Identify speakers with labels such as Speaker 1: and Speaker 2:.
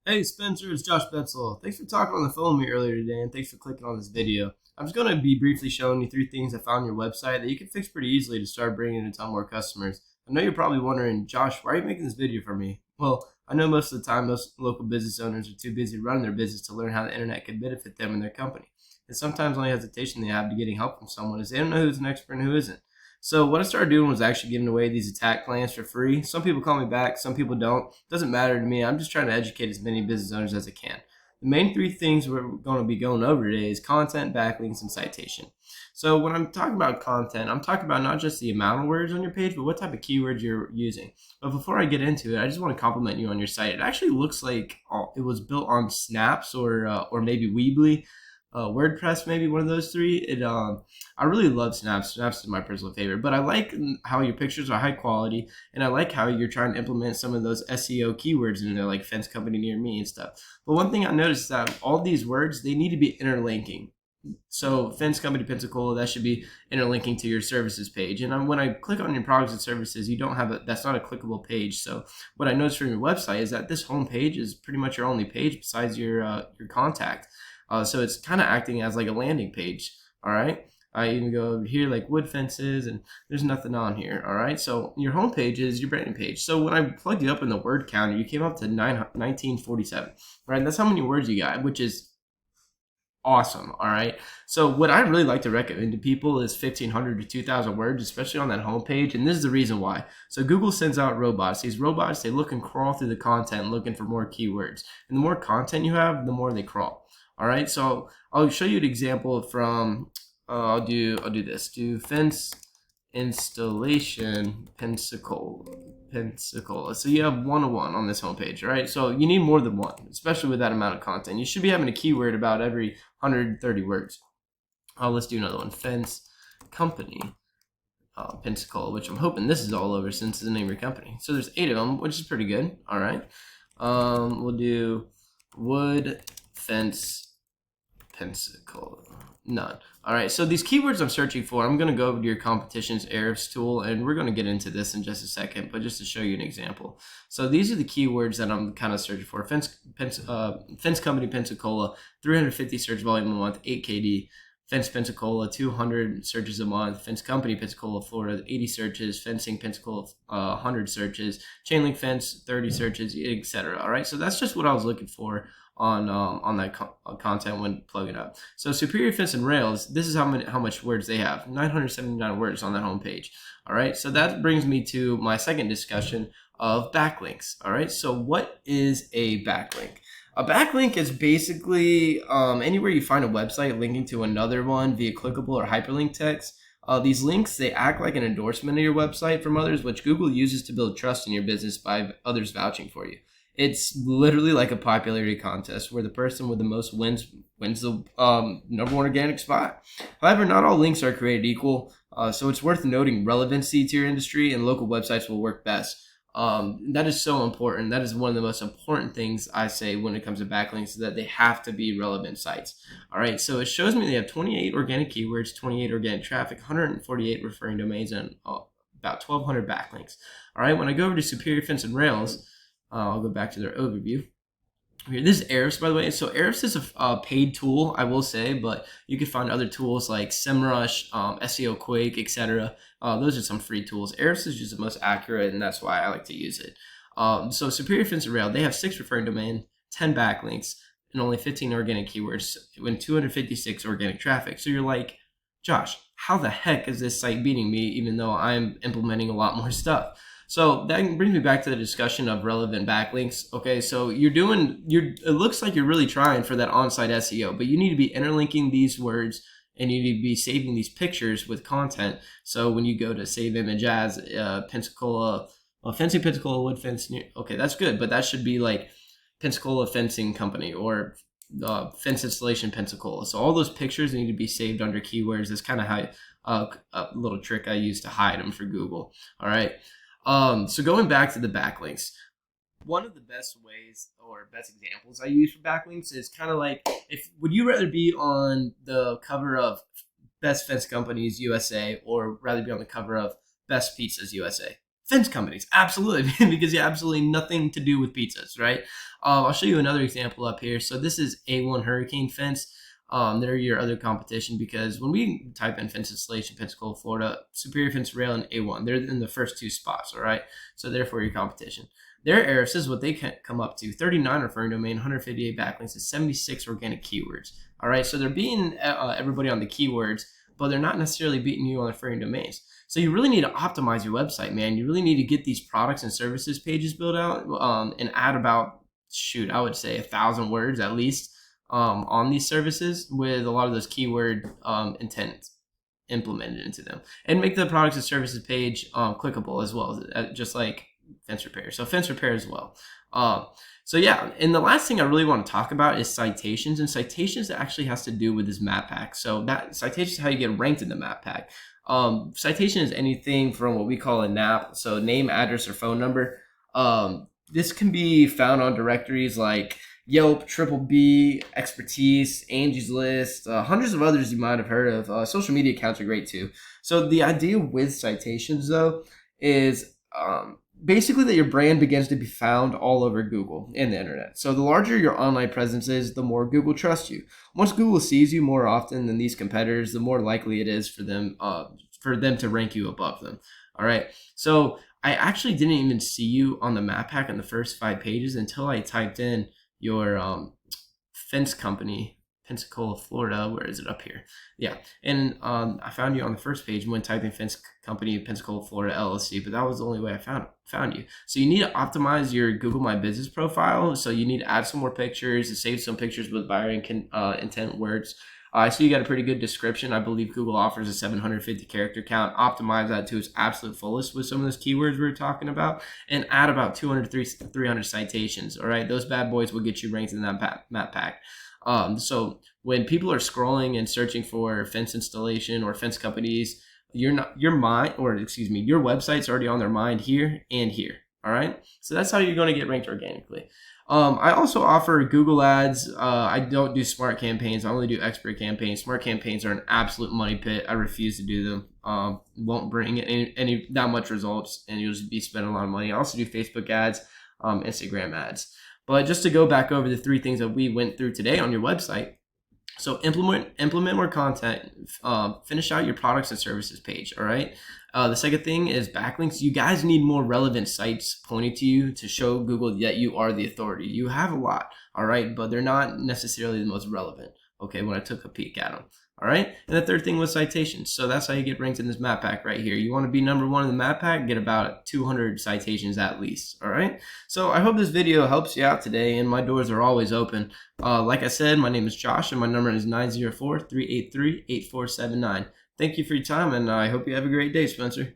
Speaker 1: Hey Spencer, it's Josh Betzel. Thanks for talking on the phone with me earlier today, and thanks for clicking on this video. I'm just going to be briefly showing you 3 things I found on your website that you can fix pretty easily to start bringing in a ton more customers. I know you're probably wondering, Josh, why are you making this video for me? Well, I know most of the time most local business owners are too busy running their business to learn how the internet can benefit them and their company. And sometimes the only hesitation they have to getting help from someone is they don't know who's an expert and who isn't. So what I started doing was actually giving away these attack plans for free. Some people call me back, some people don't. Doesn't matter to me. I'm just trying to educate as many business owners as I can. The main 3 things we're going to be going over today is content, backlinks, and citation. So when I'm talking about content, I'm talking about not just the amount of words on your page, but what type of keywords you're using. But before I get into it, I just want to compliment you on your site. It actually looks like it was built on Snaps or maybe Weebly. WordPress, maybe one of those 3. I really love Snaps. Snaps is my personal favorite, but I like how your pictures are high quality, and I like how you're trying to implement some of those SEO keywords in there, like fence company near me and stuff. But one thing I noticed is that all these words, they need to be interlinking. So fence company Pensacola, that should be interlinking to your services page. And when I click on your products and services, you don't have that's not a clickable page. So what I noticed from your website is that this home page is pretty much your only page besides your contact. So it's kind of acting as like a landing page. All right. I even go over here like wood fences, and there's nothing on here. All right. So your home page is your branding page. So when I plugged you up in the word counter, you came up to 1947. Right. That's how many words you got, which is awesome. All right. So what I really like to recommend to people is 1,500 to 2,000 words, especially on that homepage. And this is the reason why. So Google sends out robots. These robots, they look and crawl through the content looking for more keywords. And the more content you have, the more they crawl. All right. So I'll show you an example from, I'll do this. Do fence installation Pensacola. So you have 101 on this homepage, right? So you need more than one, especially with that amount of content. You should be having a keyword about every 130 words. Let's do another one. Fence company Pensacola, which I'm hoping this is all over since it's the name of your company. So there's 8 of them, which is pretty good. All right. We'll do wood fence Pensacola. None. All right, so these keywords I'm searching for, I'm going to go over to your competition's Ahrefs tool, and we're going to get into this in just a second, but just to show you an example. So these are the keywords that I'm kind of searching for. Fence company Pensacola, 350 search volume a month, 8 KD. Fence Pensacola, 200 searches a month. Fence company Pensacola, Florida, 80 searches. Fencing Pensacola, 100 searches. Chain link fence, 30 searches, etc. All right, so that's just what I was looking for on that content when plugging up. So Superior Fence and Rails, this is how much words they have, 979 words on that homepage. All right, so that brings me to my second discussion of backlinks. All right, so what is a backlink? A backlink is basically anywhere you find a website linking to another one via clickable or hyperlink text. These links, they act like an endorsement of your website from others, which Google uses to build trust in your business by others vouching for you. It's literally like a popularity contest where the person with the most wins the number 1 organic spot. However, not all links are created equal, so it's worth noting relevancy to your industry, and local websites will work best. That is so important. That is one of the most important things I say when it comes to backlinks, is that they have to be relevant sites. All right, so it shows me they have 28 organic keywords, 28 organic traffic, 148 referring domains, and about 1,200 backlinks. All right, when I go over to Superior Fence and Rails, I'll go back to their overview. Here, this is Ahrefs, by the way. So Ahrefs is a paid tool, I will say, but you can find other tools like SEMrush, SEO Quake, etc. Those are some free tools. Ahrefs is just the most accurate, and that's why I like to use it. So Superior Fence and Rail, they have 6 referring domain, 10 backlinks, and only 15 organic keywords, and 256 organic traffic. So you're like, Josh, how the heck is this site beating me, even though I'm implementing a lot more stuff? So that brings me back to the discussion of relevant backlinks. Okay, so it looks like you're really trying for that on-site SEO, but you need to be interlinking these words, and you need to be saving these pictures with content. So when you go to save image as Pensacola, fencing Pensacola wood fence, okay, that's good, but that should be like Pensacola fencing company or fence installation Pensacola. So all those pictures need to be saved under keywords. That's kind of how a little trick I use to hide them for Google. All right. So going back to the backlinks, one of the best ways or best examples I use for backlinks is kind of like, would you rather be on the cover of Best Fence Companies USA or rather be on the cover of Best Pizzas USA? Fence companies, absolutely, because you have absolutely nothing to do with pizzas, right? I'll show you another example up here. So this is A1 Hurricane Fence. They're your other competition, because when we type in fence installation, Pensacola, Florida, Superior Fence Rail, and A1, they're in the first two spots, all right? So therefore your competition. Their errors is what they can come up to: 39 referring domain, 158 backlinks, and 76 organic keywords. All right, so they're beating everybody on the keywords, but they're not necessarily beating you on referring domains. So you really need to optimize your website, man. You really need to get these products and services pages built out, and add about, shoot, I would say 1,000 words at least on these services, with a lot of those keyword intent implemented into them, and make the products and services page clickable as well, just like fence repair. So fence repair as well. So yeah, and the last thing I really want to talk about is citations, and citations actually has to do with this map pack. So that citation is how you get ranked in the map pack. Citation is anything from what we call a NAP, so name, address, or phone number. This can be found on directories like Yelp, Triple B, Expertise, Angie's List, hundreds of others you might have heard of. Social media accounts are great too. So the idea with citations, though, is basically that your brand begins to be found all over Google and the internet. So the larger your online presence is, the more Google trusts you. Once Google sees you more often than these competitors, the more likely it is for them to rank you above them. All right. So I actually didn't even see you on the map pack in the first 5 pages until I typed in your fence company, Pensacola, Florida. Where is it? Up here. Yeah. And I found you on the first page when typing fence company, Pensacola, Florida LLC, but that was the only way I found you. So you need to optimize your Google My Business profile. So you need to add some more pictures and save some pictures with buyer intent words. I see you got a pretty good description. I believe Google offers a 750 character count. Optimize that to its absolute fullest with some of those keywords we were talking about, and add about 200 to 300 citations. All right, those bad boys will get you ranked in that map pack. So when people are scrolling and searching for fence installation or fence companies, your website's already on their mind here and here. All right, so that's how you're going to get ranked organically. I also offer Google ads. I don't do smart campaigns. I only do expert campaigns. Smart campaigns are an absolute money pit. I refuse to do them. Won't bring any that much results, and you'll just be spending a lot of money. I also do Facebook ads, Instagram ads. But just to go back over the 3 things that we went through today on your website. So implement more content, finish out your products and services page. All right. The second thing is backlinks. You guys need more relevant sites pointing to you to show Google that you are the authority. You have a lot, all right, but they're not necessarily the most relevant. Okay, when I took a peek at them. All right. And the third thing was citations. So that's how you get ranked in this map pack right here. You want to be number 1 in the map pack, get about 200 citations at least. All right. So I hope this video helps you out today, and my doors are always open. Like I said, my name is Josh, and my number is 904-383-8479. Thank you for your time, and I hope you have a great day, Spencer.